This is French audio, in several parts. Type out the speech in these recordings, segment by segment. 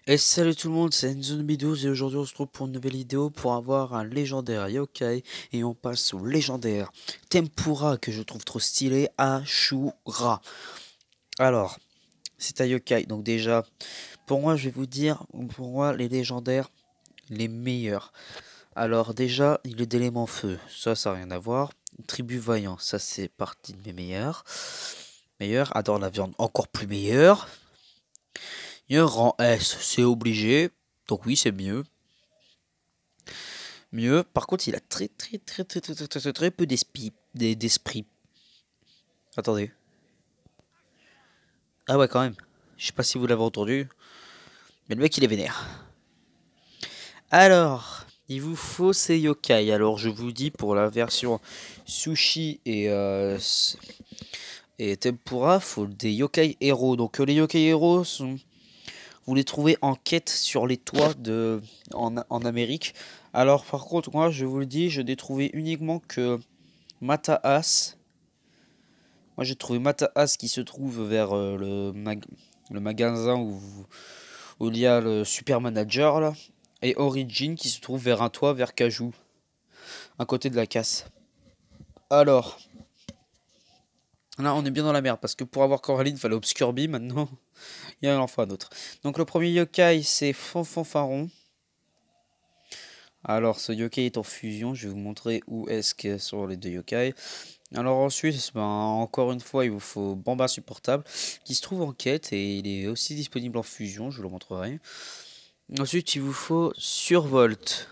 Et salut tout le monde, c'est Enzo12 et aujourd'hui on se retrouve pour une nouvelle vidéo pour avoir un légendaire yokai et on passe au légendaire Tempura que je trouve trop stylé, Ashura. Alors, c'est un yokai, donc déjà, pour moi je vais vous dire, pour moi les légendaires, les meilleurs. Alors déjà, il est d'élément feu, ça n'a rien à voir. Tribu vaillant, ça c'est partie de mes meilleurs. Meilleur, adore la viande, encore plus meilleur. Il y a un rang S, c'est obligé, donc oui c'est mieux. Mieux. Par contre, il a très peu d'esprit. Attendez. Ah ouais, quand même. Je sais pas si vous l'avez entendu, mais le mec il est vénère. Alors, il vous faut ces yokai. Alors, je vous dis pour la version sushi et tempura, faut des yokai héros. Donc, les yokai héros sont, vous les trouvez en quête sur les toits en Amérique. Alors, par contre, moi, je vous le dis, je n'ai trouvé uniquement que Mataas. Moi j'ai trouvé Mataas qui se trouve vers le magasin où il y a le super manager là. Et Origin qui se trouve vers un toit vers Cajou, à côté de la casse. Alors, là on est bien dans la merde parce que pour avoir Coraline fallait Obscurby, maintenant il y a enfin un autre. Donc le premier yokai c'est Fanfanfaron. Alors ce yokai est en fusion, je vais vous montrer où est-ce que sont les deux yokai. Alors ensuite, ben, encore une fois, il vous faut Bamba Supportable, qui se trouve en quête, et il est aussi disponible en fusion, je vous le montrerai. Ensuite, il vous faut Survolt.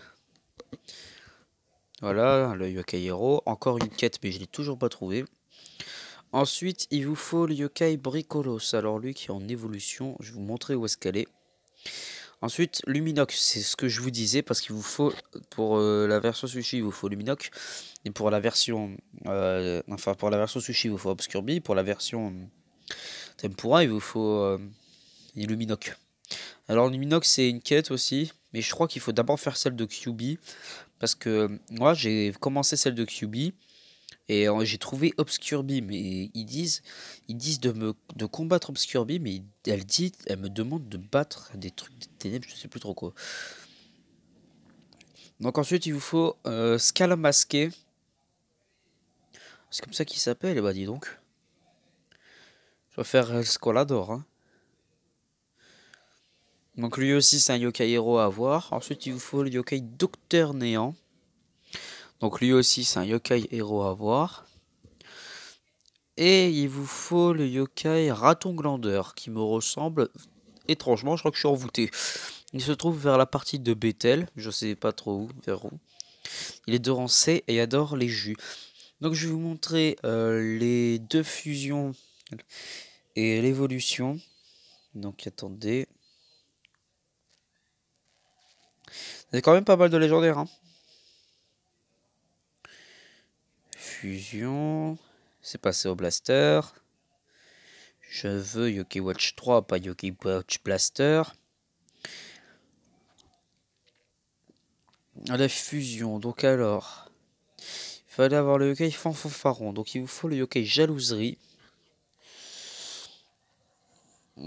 Voilà, le yokai héros. Encore une quête, mais je l'ai toujours pas trouvé. Ensuite, il vous faut le yokai Bricolos. Alors lui qui est en évolution, je vais vous montrer où est-ce qu'elle est. Ensuite, Luminox, c'est ce que je vous disais, parce qu'il vous faut, pour la version sushi, il vous faut Luminox. Et pour la version, pour la version sushi, il vous faut Obscurby. Pour la version Tempura, il vous faut Luminox. Alors, Luminox, c'est une quête aussi, mais je crois qu'il faut d'abord faire celle de QB. Parce que moi, j'ai commencé celle de QB. Et j'ai trouvé Obscurby, mais ils disent de combattre Obscurby, mais elle me demande de battre des trucs des ténèbres, je sais plus trop quoi. Donc ensuite, il vous faut Scalamasqué. C'est comme ça qu'il s'appelle, et bah dis donc. Je vais faire El Scolador, hein. Donc lui aussi, c'est un yokai héros à avoir. Ensuite, il vous faut le yokai Docteur Néant. Donc lui aussi, c'est un yokai héros à avoir. Et il vous faut le yokai Raton Glandeur, qui me ressemble étrangement, je crois que je suis envoûté. Il se trouve vers la partie de Bethel, je sais pas trop où, vers où. Il est de rang C et adore les jus. Donc je vais vous montrer les deux fusions et l'évolution. Donc attendez. C'est quand même pas mal de légendaires, hein. Fusion. C'est passé au Blaster. Je veux Yokai Watch 3, pas Yokai Watch Blaster. La fusion, donc alors. Il fallait avoir le yokai Fanfanfaron. Donc il vous faut le yokai Jalouserie.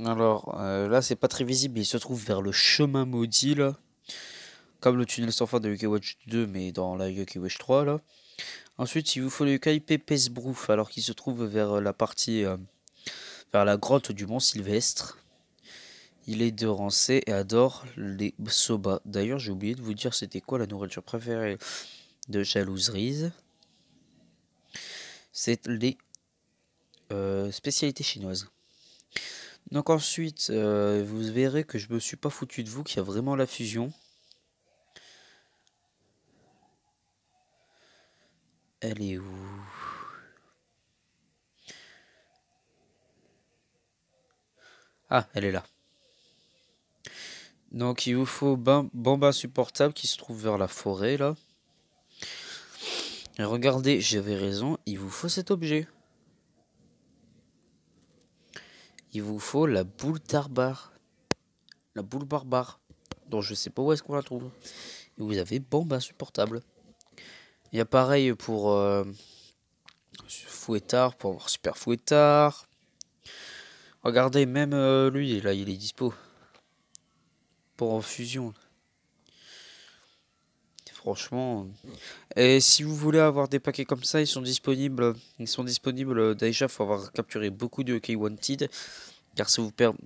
Alors là, c'est pas très visible, mais il se trouve vers le chemin maudit là. Comme le tunnel sans fin de Yokai Watch 2, mais dans la Yokai Watch 3 là. Ensuite, il vous faut le yokai Pépès Brouf, alors qu'il se trouve vers la partie. Vers la grotte du Mont Sylvestre. Il est de rang C et adore les soba. D'ailleurs, j'ai oublié de vous dire c'était quoi la nourriture préférée de Jalouserie. C'est les spécialités chinoises. Donc ensuite, vous verrez que je me suis pas foutu de vous, qu'il y a vraiment la fusion. Elle est où? Ah, elle est là. Donc il vous faut Bamba Supportable qui se trouve vers la forêt là. Et regardez, j'avais raison, il vous faut cet objet. Il vous faut la boule tarbare. La boule barbare. Donc je sais pas où est-ce qu'on la trouve. Et vous avez Bamba Supportable. Il y a pareil pour Fouettard, pour avoir Super Fouettard. Regardez, même lui, là, il est dispo. rapport en fusion. Franchement. Et si vous voulez avoir des paquets comme ça, ils sont disponibles. Déjà, faut avoir capturé beaucoup de yokai wanted.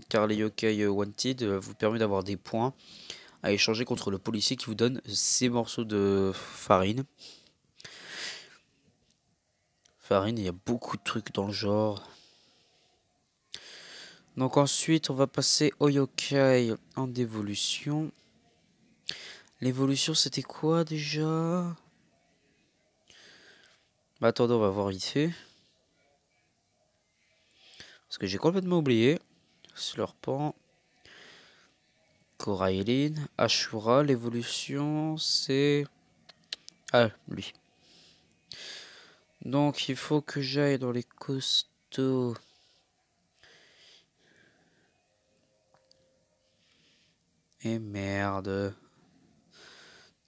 Car les yokai wanted vous permet d'avoir des points à échanger contre le policier qui vous donne ces morceaux de farine. Il y a beaucoup de trucs dans le genre. Donc ensuite, on va passer au yokai en évolution. L'évolution, c'était quoi déjà? Bah attendez, on va voir vite fait. Parce que j'ai complètement oublié. Slurpant. Corailine. Ashura, l'évolution, c'est... Ah, lui. Donc il faut que j'aille dans les costauds. Et merde.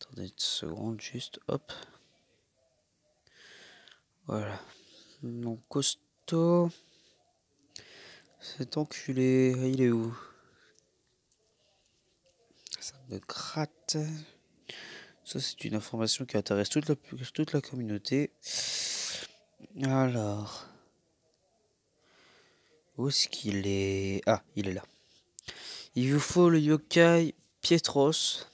Attendez une seconde, juste, hop. Voilà. Mon costaud. Cet enculé, il est où? Ça me gratte. Ça, c'est une information qui intéresse toute la communauté. Alors. Où est-ce qu'il est? Ah, il est là. Il vous faut le yokai Pietros.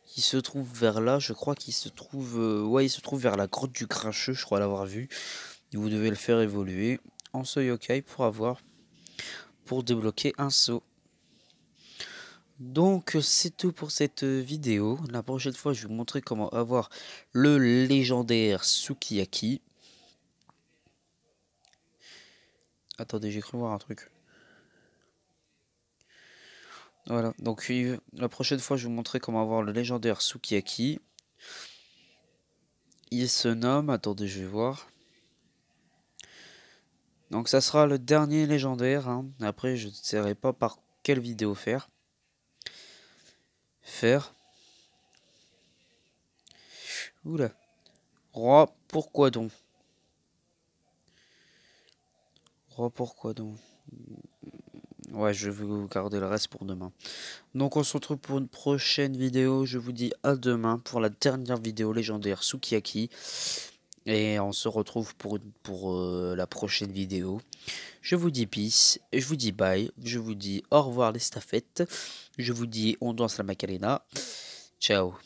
Qui se trouve vers là. Je crois qu'il se trouve... ouais, il se trouve vers la grotte du Grincheux, je crois l'avoir vu. Vous devez le faire évoluer en ce yokai pour débloquer un saut. Donc c'est tout pour cette vidéo. La prochaine fois, je vais vous montrer comment avoir le légendaire Sukiyaki. Attendez, j'ai cru voir un truc. Voilà, donc la prochaine fois, je vais vous montrer comment avoir le légendaire Sukiyaki. Il se nomme... Attendez, je vais voir. Donc ça sera le dernier légendaire. Hein. Après, je ne saurai pas par quelle vidéo faire. Oula. Roi, pourquoi donc? Roi, pourquoi donc? Ouais, je vais vous garder le reste pour demain. Donc on se retrouve pour une prochaine vidéo. Je vous dis à demain pour la dernière vidéo légendaire Sukiyaki. Et on se retrouve pour la prochaine vidéo. Je vous dis peace, je vous dis bye, je vous dis au revoir les staffettes. Je vous dis on danse la Macarena. Ciao.